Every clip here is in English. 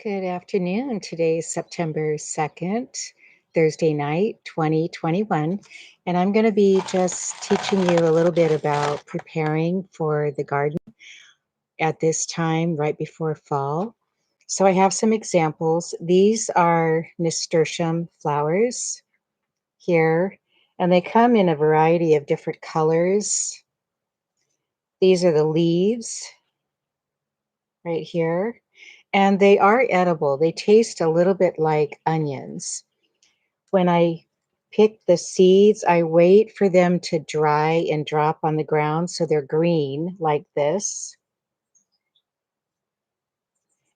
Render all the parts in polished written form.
Good afternoon. Today is September 2nd, Thursday night, 2021. And I'm going to be just teaching you a little bit about preparing for the garden at this time, right before fall. So I have some examples. These are nasturtium flowers here, and they come in a variety of different colors. These are the leaves right here, and they are edible. They taste a little bit like onions. When I pick the seeds, I wait for them to dry and drop on the ground so they're green like this.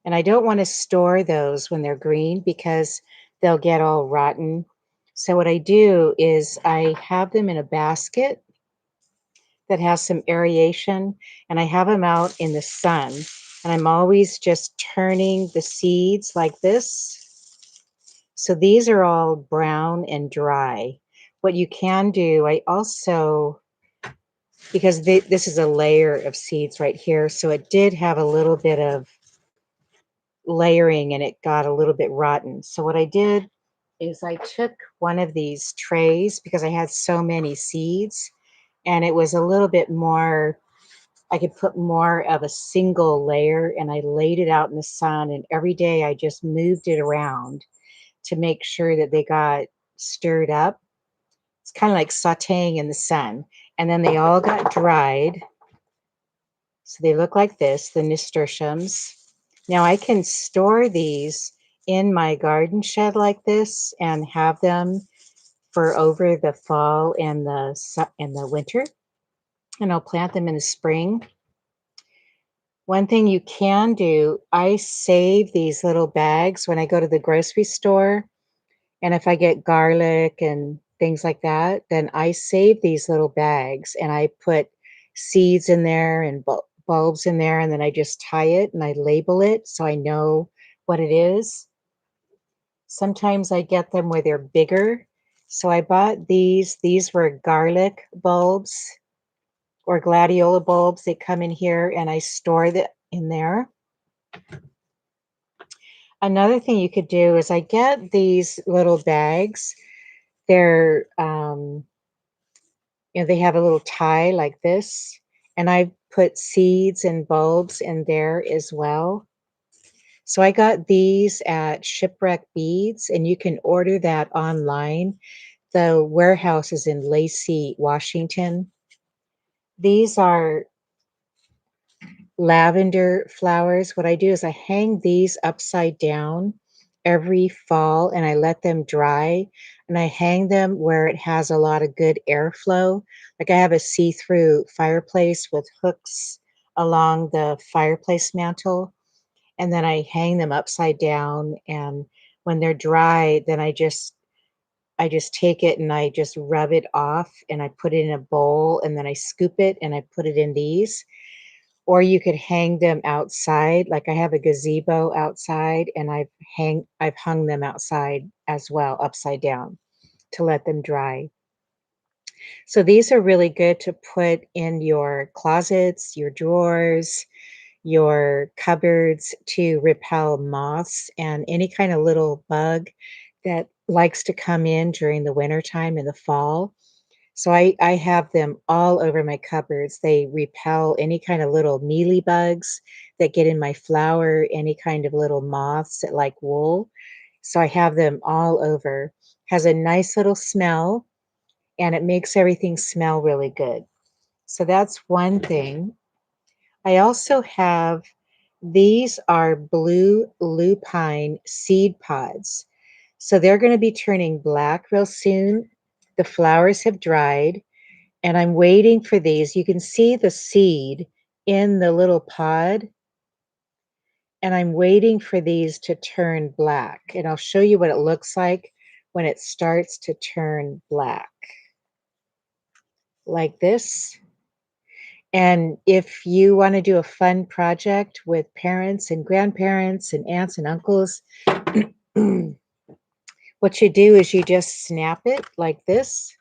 And I don't want to store those when they're green because they'll get all rotten. So what I do is I have them in a basket that has some aeration, and I have them out in the sun. And I'm always just turning the seeds like this. So these are all brown and dry. What you can do, I also, because this is a layer of seeds right here, so it did have a little bit of layering and it got a little bit rotten. So what I did is I took one of these trays because I had so many seeds and it was a little bit more, I could put more of a single layer, and I laid it out in the sun, and every day I just moved it around to make sure that they got stirred up. It's kind of like sauteing in the sun. And then they all got dried. So they look like this, the nasturtiums. Now I can store these in my garden shed like this and have them for over the fall and the winter. And I'll plant them in the spring. One thing you can do, I save these little bags when I go to the grocery store. And if I get garlic and things like that, then I save these little bags and I put seeds in there and bulbs in there, and then I just tie it and I label it so I know what it is. Sometimes I get them where they're bigger. So I bought these. These were garlic bulbs or gladiola bulbs. They come in here and I store them in there. Another thing you could do is I get these little bags. They're they have a little tie like this, and I put seeds and bulbs in there as well. So I got these at Shipwreck Beads, and you can order that online. The warehouse is in Lacey, Washington. These are lavender flowers. What I do is I hang these upside down every fall and I let them dry, and I hang them where it has a lot of good airflow. Like I have a see-through fireplace with hooks along the fireplace mantle, and then I hang them upside down, and when they're dry, then I just take it and I just rub it off and I put it in a bowl, and then I scoop it and I put it in these. Or you could hang them outside. Like I have a gazebo outside and I've hung them outside as well, upside down, to let them dry. So these are really good to put in your closets, your drawers, your cupboards, to repel moths and any kind of little bug that likes to come in during the wintertime and the fall. So I have them all over my cupboards. They repel any kind of little mealy bugs that get in my flour, any kind of little moths that like wool. So I have them all over. Has a nice little smell, and it makes everything smell really good. So that's one thing. I also have, these are blue lupine seed pods. So they're going to be turning black real soon. The flowers have dried, and I'm waiting for these. You can see the seed in the little pod, and I'm waiting for these to turn black. And I'll show you what it looks like when it starts to turn black, like this. And if you want to do a fun project with parents and grandparents and aunts and uncles, what you do is you just snap it like this.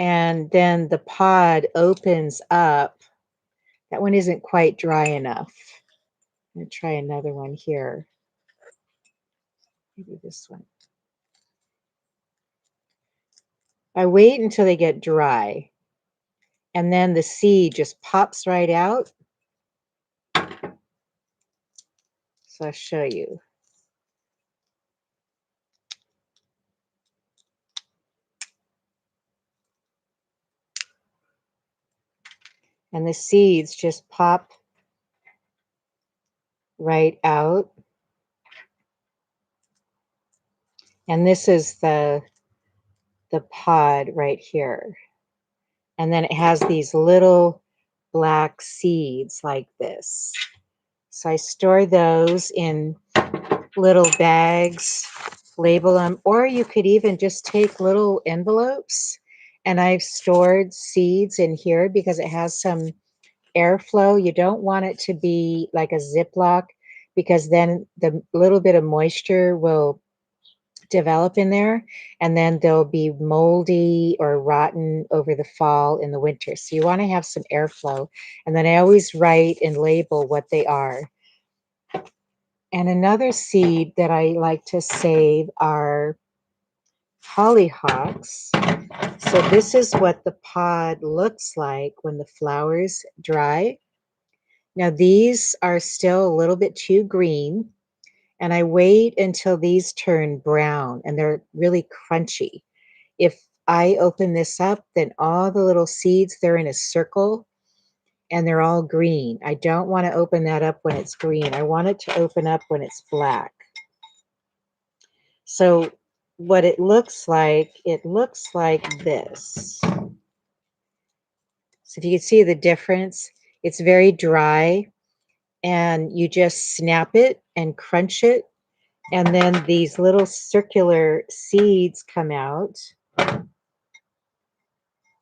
And then the pod opens up. That one isn't quite dry enough. I'm going to try another one here. Maybe this one. I wait until they get dry, and then the seed just pops right out. So I'll show you. And the seeds just pop right out. And this is the pod right here. And then it has these little black seeds like this. So I store those in little bags, label them, or you could even just take little envelopes. And I've stored seeds in here because it has some airflow. You don't want it to be like a Ziploc because then the little bit of moisture will develop in there and then they'll be moldy or rotten over the fall and the winter. So you want to have some airflow. And then I always write and label what they are. And another seed that I like to save are hollyhocks. So this is what the pod looks like when the flowers dry. Now these are still a little bit too green, and I wait until these turn brown and they're really crunchy. If I open this up, then all the little seeds, they're in a circle and they're all green. I don't want to open that up when it's green. I want it to open up when it's black. So what it looks like this. So if you can see the difference, it's very dry and you just snap it and crunch it. And then these little circular seeds come out and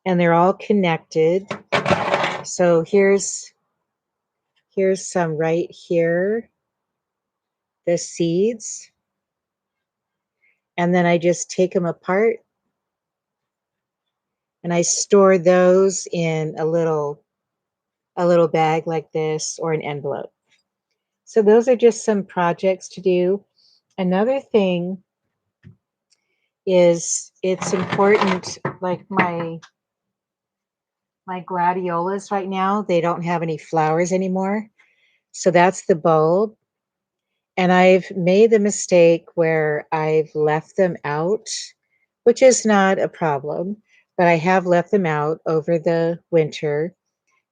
they're all connected. So here's some right here, the seeds. And then I just take them apart and I store those in a little bag like this or an envelope. So those are just some projects to do. Another thing is it's important, like my gladiolas right now, they don't have any flowers anymore. So that's the bulb. And I've made the mistake where I've left them out, which is not a problem, but I have left them out over the winter.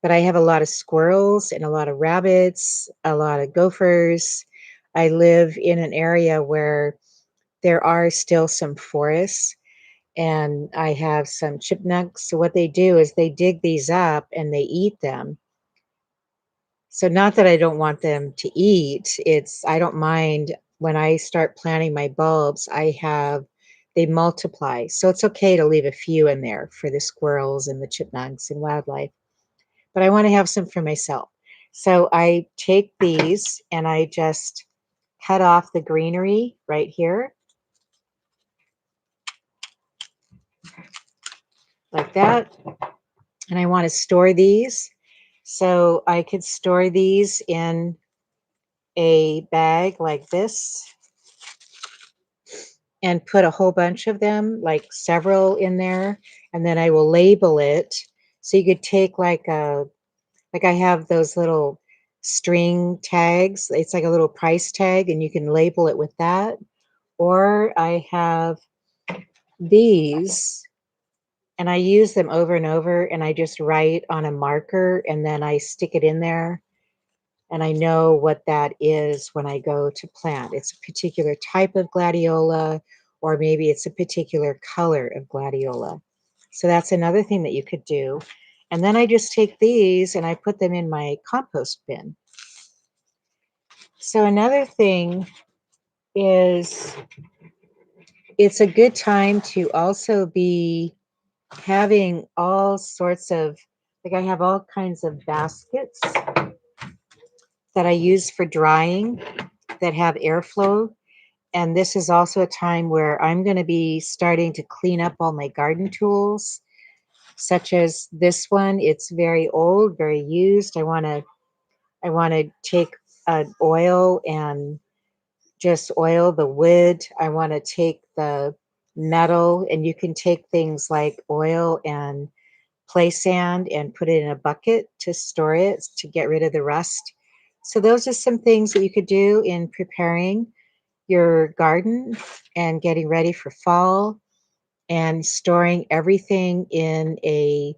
But I have a lot of squirrels and a lot of rabbits, a lot of gophers. I live in an area where there are still some forests and I have some chipmunks. So what they do is they dig these up and they eat them. So not that I don't want them to eat, it's I don't mind when I start planting my bulbs, they multiply. So it's okay to leave a few in there for the squirrels and the chipmunks and wildlife. But I want to have some for myself. So I take these and I just cut off the greenery right here, like that. And I want to store these. So I could store these in a bag like this and put a whole bunch of them, like several in there, and then I will label it. So you could take like I have those little string tags. It's like a little price tag, and you can label it with that. Or I have these, and I use them over and over, and I just write on a marker, and then I stick it in there, and I know what that is when I go to plant. It's a particular type of gladiola, or maybe it's a particular color of gladiola. So that's another thing that you could do. And then I just take these and I put them in my compost bin. So another thing is it's a good time to also be having all sorts of, like I have all kinds of baskets that I use for drying that have airflow. And this is also a time where I'm going to be starting to clean up all my garden tools. such as this one. It's very old, very used. I want to take oil and just oil the wood. I want to take the metal, and you can take things like oil and play sand and put it in a bucket to store it to get rid of the rust. So those are some things that you could do in preparing your garden and getting ready for fall, and storing everything in a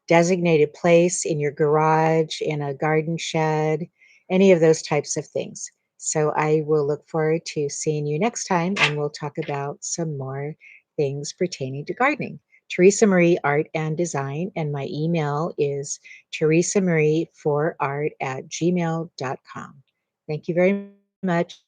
designated place in your garage, in a garden shed, any of those types of things. So I will look forward to seeing you next time, and we'll talk about some more things pertaining to gardening. Teresa Marie Art and Design, and my email is teresamarie4art@gmail.com. Thank you very much.